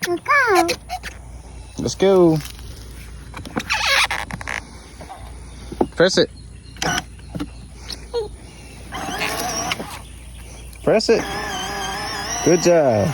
Go. Let's go. Press it. Press it. Good job.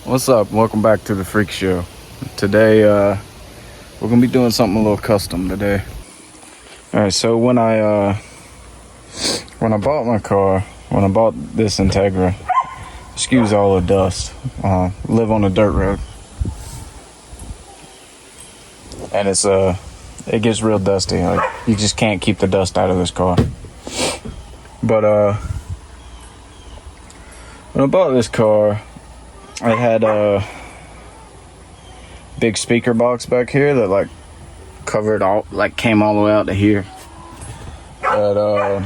What's up? Welcome back to the Freak Show. Today we're gonna be doing something a little custom today. Alright, so when I bought my car, when I bought this Integra, excuse all the dust, live on a dirt road, and it gets real dusty. Like, you just can't keep the dust out of this car. But when I bought this car, it had a big speaker box back here that like covered all, like came all the way out to here. But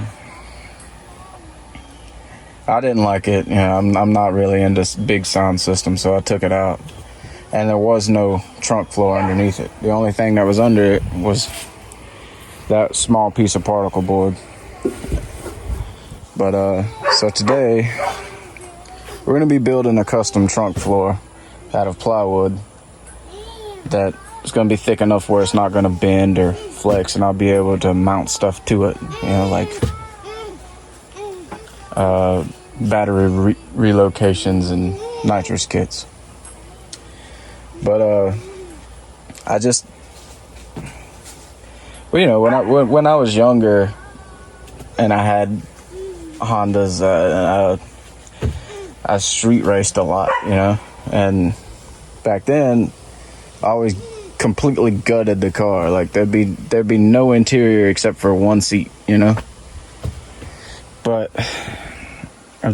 I didn't like it. You know, I'm not really into big sound systems, so I took it out. And there was no trunk floor underneath it. The only thing that was under it was that small piece of particle board. But so today we're going to be building a custom trunk floor out of plywood that is going to be thick enough where it's not going to bend or flex, and I'll be able to mount stuff to it, you know, like battery relocations and nitrous kits. But I just, well, you know, when I was younger and I had Hondas, I street raced a lot, you know, and back then I always completely gutted the car. Like there'd be no interior except for one seat, you know. But I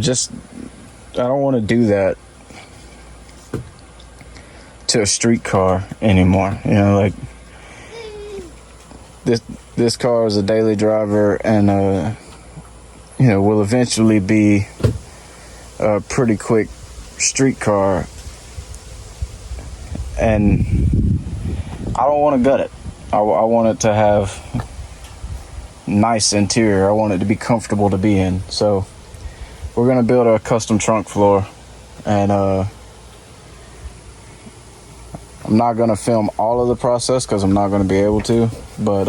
don't want to do that to a street car anymore, you know. Like this car is a daily driver, and you know, will eventually be a pretty quick street car, and I don't want to gut it. I want it to have nice interior. I want it to be comfortable to be in. So we're gonna build a custom trunk floor, and I'm not gonna film all of the process because I'm not gonna be able to, but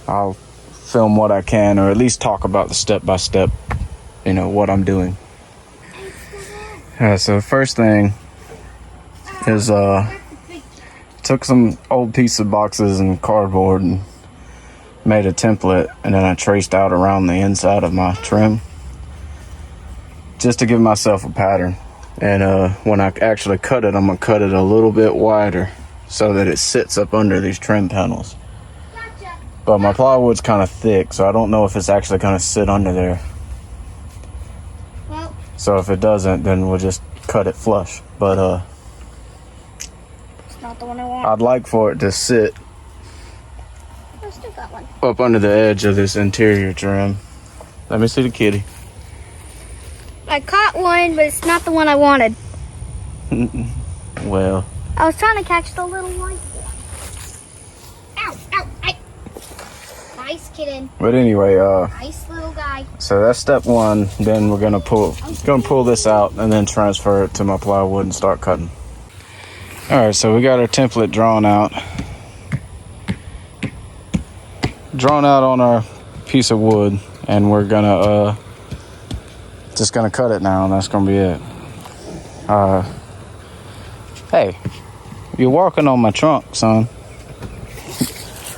I'll film what I can, or at least talk about the step-by-step, you know, what I'm doing. So the first thing is took some old piece of boxes and cardboard and made a template, and then I traced out around the inside of my trim just to give myself a pattern. And when I actually cut it, I'm gonna cut it a little bit wider so that it sits up under these trim panels. But my plywood's kind of thick, so I don't know if it's actually gonna sit under there. So if it doesn't, then we'll just cut it flush. But It's not the one I want. I'd like for it to sit I still got one. up under the edge of this interior trim. Let me see the kitty. I caught one, but it's not the one I wanted. Well, I was trying to catch the little white one. Ow, ow, ow. Nice kitten. but anyway, Nice little guy. so that's step one. Then we're gonna pull this out and then transfer it to my plywood and start cutting. All right, so we got our template drawn out on our piece of wood, and we're gonna just gonna cut it now, and that's gonna be it. Hey, you're walking on my trunk, son.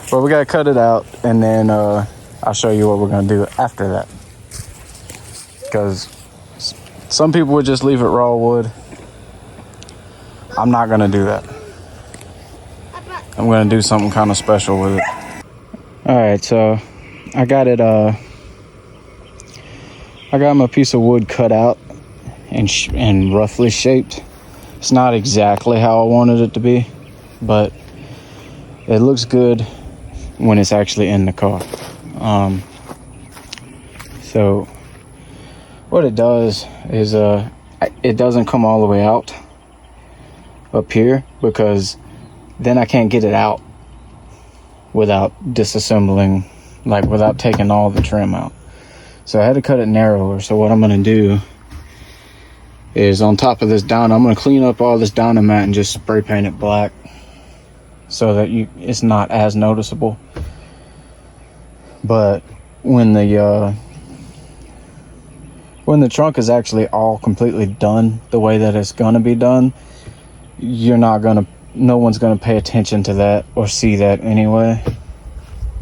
But we gotta cut it out, and then I'll show you what we're gonna do after that. Because some people would just leave it raw wood. I'm not gonna do that. I'm gonna do something kind of special with it. Alright, so I got it, I got my piece of wood cut out and roughly shaped. It's not exactly how I wanted it to be, but it looks good when it's actually in the car. So what it does is it doesn't come all the way out up here, because then I can't get it out without disassembling, like without taking all the trim out. So I had to cut it narrower. So what I'm gonna do is, on top of this down, I'm gonna clean up all this Dynamat and just spray paint it black so that it's not as noticeable. But when the trunk is actually all completely done the way that it's gonna be done, no one's gonna pay attention to that or see that anyway.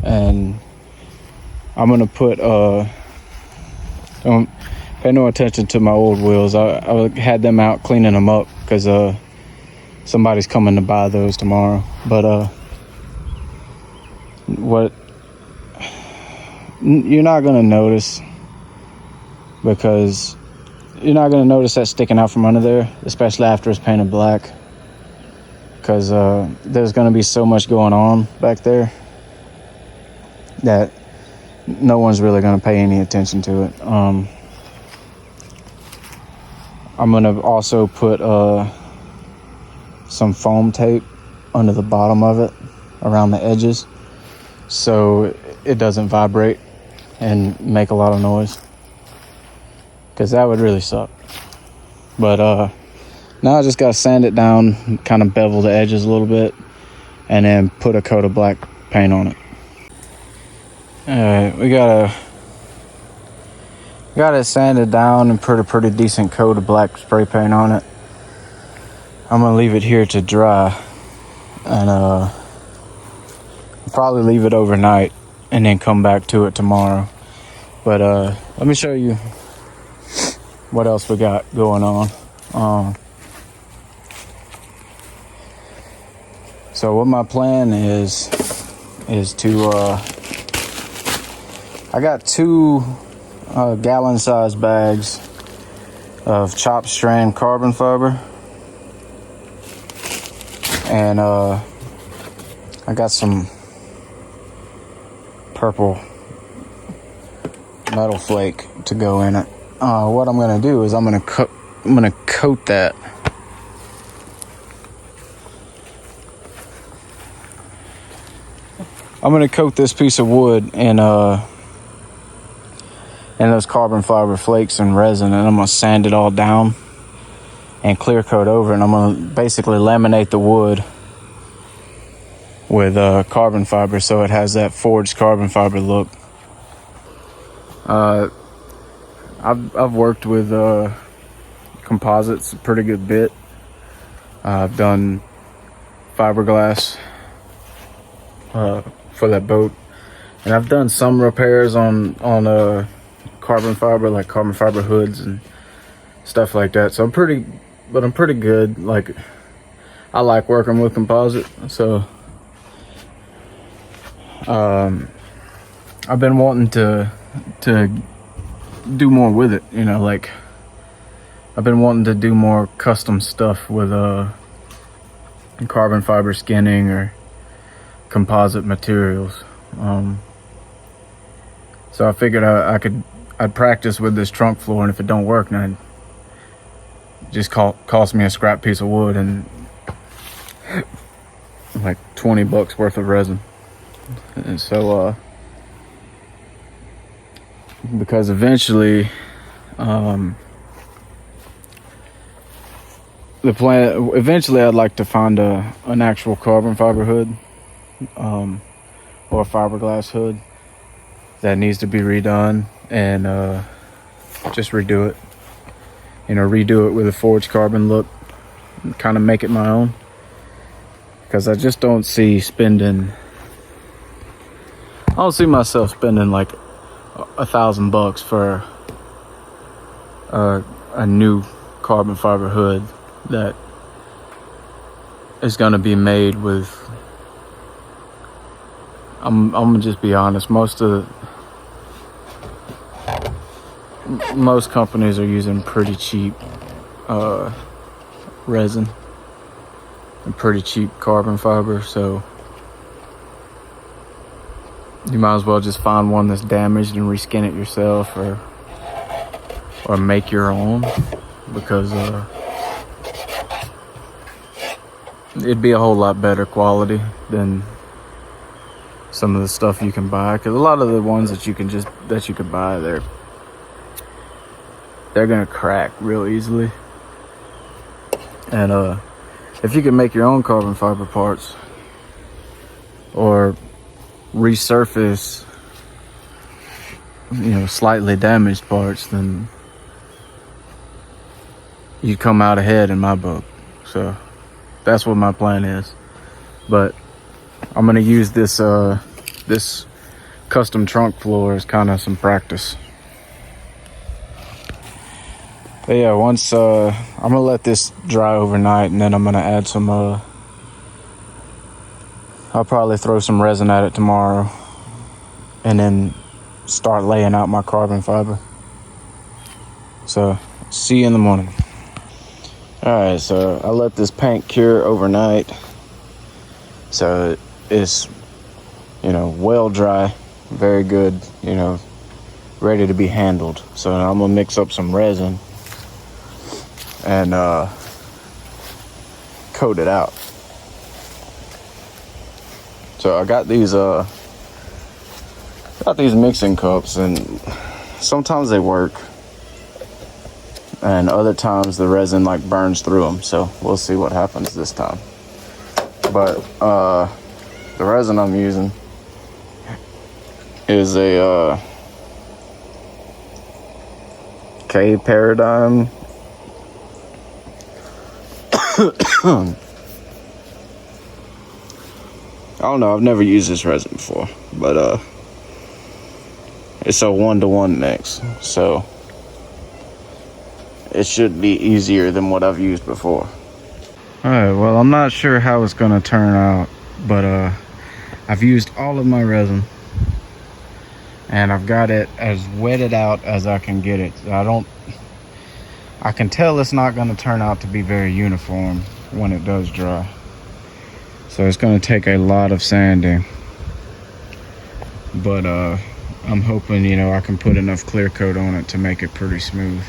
And I'm gonna put don't pay no attention to my old wheels. I had them out cleaning them up because somebody's coming to buy those tomorrow. But what you're not gonna notice, because you're not gonna notice that sticking out from under there, especially after it's painted black, because there's gonna be so much going on back there that no one's really gonna pay any attention to it. I'm gonna also put some foam tape under the bottom of it around the edges so it doesn't vibrate and make a lot of noise, because that would really suck. But now I just gotta sand it down, kind of bevel the edges a little bit, and then put a coat of black paint on it. Alright, we got it sanded down and put a pretty decent coat of black spray paint on it. I'm gonna leave it here to dry, and probably leave it overnight and then come back to it tomorrow. But let me show you what else we got going on. So what my plan is to I got 2 gallon size bags of chopped strand carbon fiber, and I got some purple metal flake to go in it. What I'm gonna do is I'm gonna coat that. I'm gonna coat this piece of wood in those carbon fiber flakes and resin, and I'm gonna sand it all down and clear coat over, and I'm gonna basically laminate the wood with carbon fiber so it has that forged carbon fiber look. I've worked with composites a pretty good bit. I've done fiberglass for that boat, and I've done some repairs on carbon fiber, like carbon fiber hoods and stuff like that. So I'm pretty good. Like, I like working with composite, so I've been wanting to do more with it, you know. Like, I've been wanting to do more custom stuff with carbon fiber skinning or composite materials. So I figured I'd practice with this trunk floor, and if it don't work, then it just cost me a scrap piece of wood and like $20 worth of resin. And so because eventually I'd like to find an actual carbon fiber hood, or a fiberglass hood that needs to be redone, and just redo it. You know, redo it with a forged carbon look, kind of make it my own. Because I just don't see myself spending like $1,000 for a new carbon fiber hood that is going to be made with I'm gonna just be honest. Most companies are using pretty cheap resin and pretty cheap carbon fiber, so you might as well just find one that's damaged and reskin it yourself, or make your own, because it'd be a whole lot better quality than some of the stuff you can buy. Because a lot of the ones that you could buy, they're gonna crack real easily. And if you can make your own carbon fiber parts or resurface, slightly damaged parts, then you come out ahead in my book. So that's what my plan is. But I'm gonna use this custom trunk floor as kind of some practice. But yeah, once I'm gonna let this dry overnight, and then I'm gonna add some I'll probably throw some resin at it tomorrow, and then start laying out my carbon fiber. So see you in the morning. Alright, so I let this paint cure overnight, so it's well dry, very good, ready to be handled. So I'm gonna mix up some resin and coat it out. So I got these mixing cups, and sometimes they work, and other times the resin burns through them. So we'll see what happens this time. But the resin I'm using is a K Paradigm. I don't know, I've never used this resin before, but it's a 1-to-1 mix, so it should be easier than what I've used before. Alright, well, I'm not sure how it's gonna turn out, but I've used all of my resin, and I've got it as wetted out as I can get it. I can tell it's not gonna turn out to be very uniform when it does dry. So it's gonna take a lot of sanding. But I'm hoping, I can put enough clear coat on it to make it pretty smooth.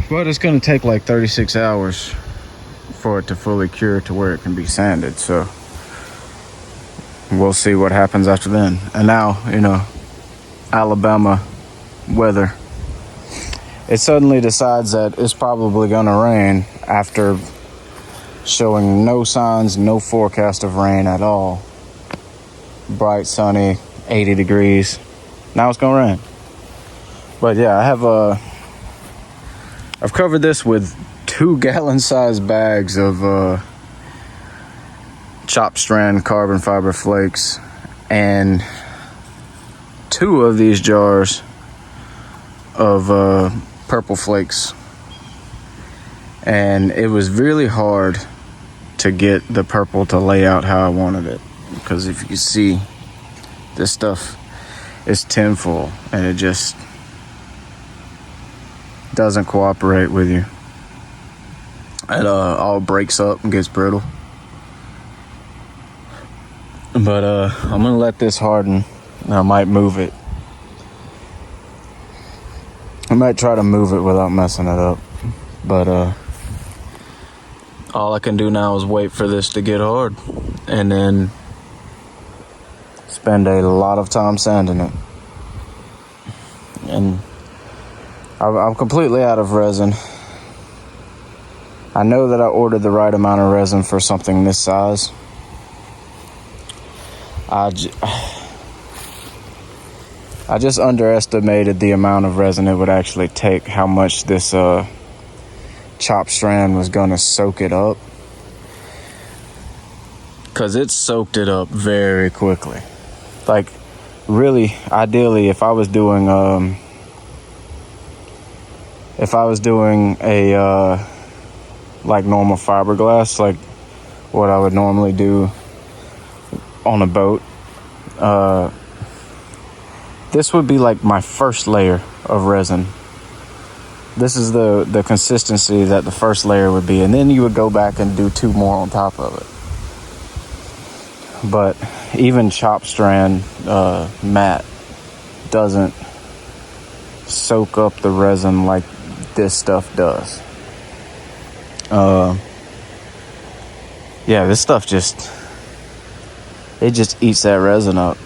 But it's gonna take 36 hours for it to fully cure to where it can be sanded. So we'll see what happens after then. And now, Alabama weather. It suddenly decides that it's probably gonna rain after showing no signs, no forecast of rain at all. Bright, sunny, 80 degrees. Now it's gonna rain. But yeah, I've covered this with 2-gallon sized bags of chopped strand carbon fiber flakes and 2 of these jars of purple flakes. And it was really hard to get the purple to lay out how I wanted it, because if you can see, this stuff is tinfoil and it just doesn't cooperate with you. It all breaks up and gets brittle. But I'm gonna let this harden, and I might move it. I might try to move it without messing it up, but all I can do now is wait for this to get hard, and then spend a lot of time sanding it. And I'm completely out of resin. I know that I ordered the right amount of resin for something this size. I just underestimated the amount of resin it would actually take, how much this chopped strand was gonna soak it up. Because it soaked it up very quickly. Really, ideally, if I was doing a normal fiberglass, what I would normally do on a boat. This would be like my first layer of resin. This is the consistency that the first layer would be, and then you would go back and do 2 more on top of it. But even chop strand mat doesn't soak up the resin like this stuff does. Yeah, this stuff just eats that resin up.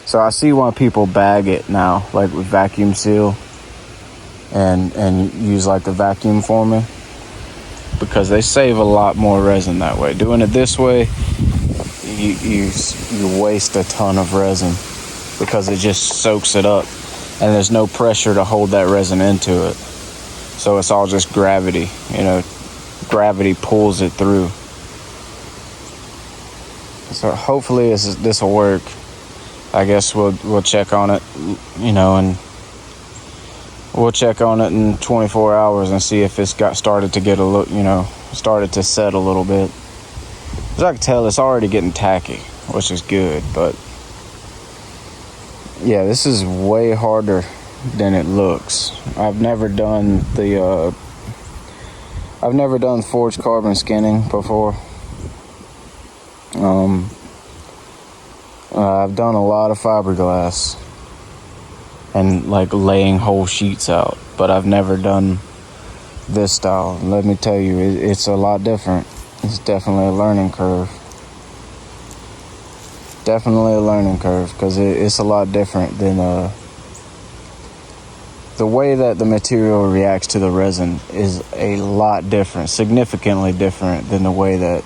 So I see why people bag it now, like with vacuum seal and use like the vacuum former, because they save a lot more resin that way. Doing it this way, you waste a ton of resin because it just soaks it up, and there's no pressure to hold that resin into it. So it's all just gravity, gravity pulls it through. So hopefully this will work. I guess we'll check on it, and we'll check on it in 24 hours and see if it's started to get a look, started to set a little bit. As I can tell, it's already getting tacky, which is good. But yeah, this is way harder than it looks. I've never done forged carbon skinning before. I've done a lot of fiberglass and like laying whole sheets out, but I've never done this style. Let me tell you, it's a lot different. It's definitely a learning curve. Because it's a lot different than the way that the material reacts to the resin is a lot different, significantly different than the way that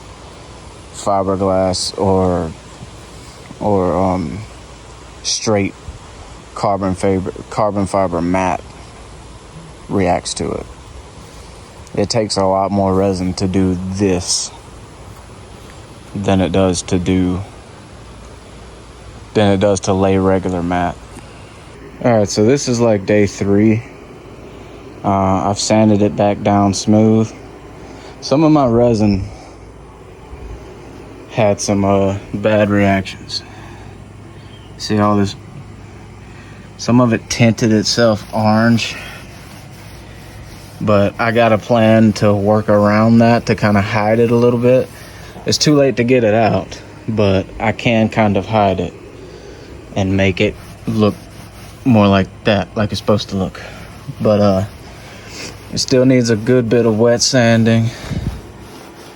fiberglass or straight carbon fiber mat reacts to it. It takes a lot more resin to do this than it does to lay regular mat. Alright, so this is like day 3. I've sanded it back down smooth. Some of my resin had some bad reactions. See all this? Some of it tinted itself orange. But I got a plan to work around that to kind of hide it a little bit. It's too late to get it out, but I can kind of hide it and make it look more like that, like it's supposed to look. But it still needs a good bit of wet sanding,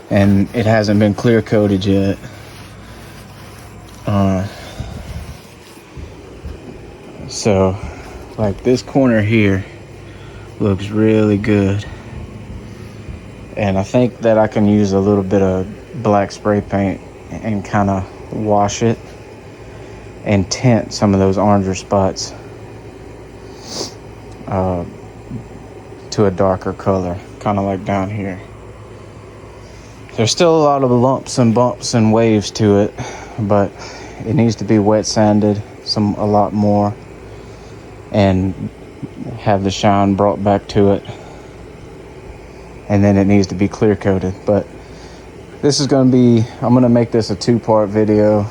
and it hasn't been clear coated yet. So like this corner here looks really good, and I think that I can use a little bit of black spray paint and kind of wash it and tint some of those oranger spots to a darker color, kind of like down here. There's still a lot of lumps and bumps and waves to it, but it needs to be wet sanded a lot more and have the shine brought back to it, and then it needs to be clear coated. But this is I'm going to make this a 2-part video.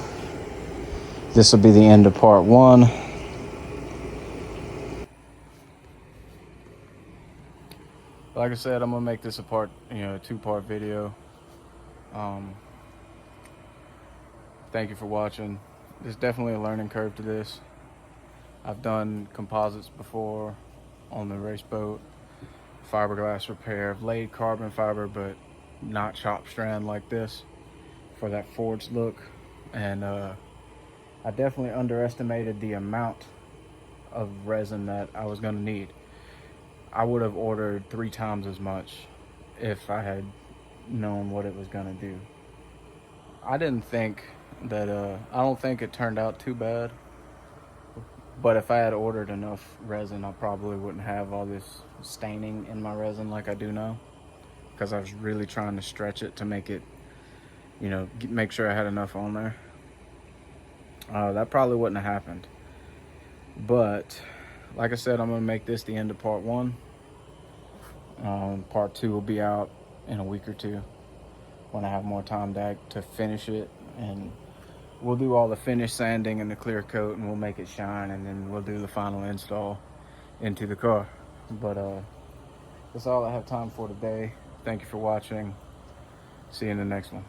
This will be the end of part 1. Like I said, I'm going to make this a 2-part video. Thank you for watching. There's definitely a learning curve to this. I've done composites before on the race boat, fiberglass repair. I've laid carbon fiber, but not chop strand like this for that forged look. And I definitely underestimated the amount of resin that I was going to need. I would have ordered 3 times as much if I had known what it was going to do. I didn't think that, I don't think it turned out too bad. But if I had ordered enough resin, I probably wouldn't have all this staining in my resin like I do now. Because I was really trying to stretch it to make it, make sure I had enough on there. That probably wouldn't have happened. But, like I said, I'm going to make this the end of part 1. Part 2 will be out in a week or 2 when I have more time to finish it. and we'll do all the finish sanding and the clear coat, and we'll make it shine, and then we'll do the final install into the car. But that's all I have time for today. Thank you for watching. See you in the next one.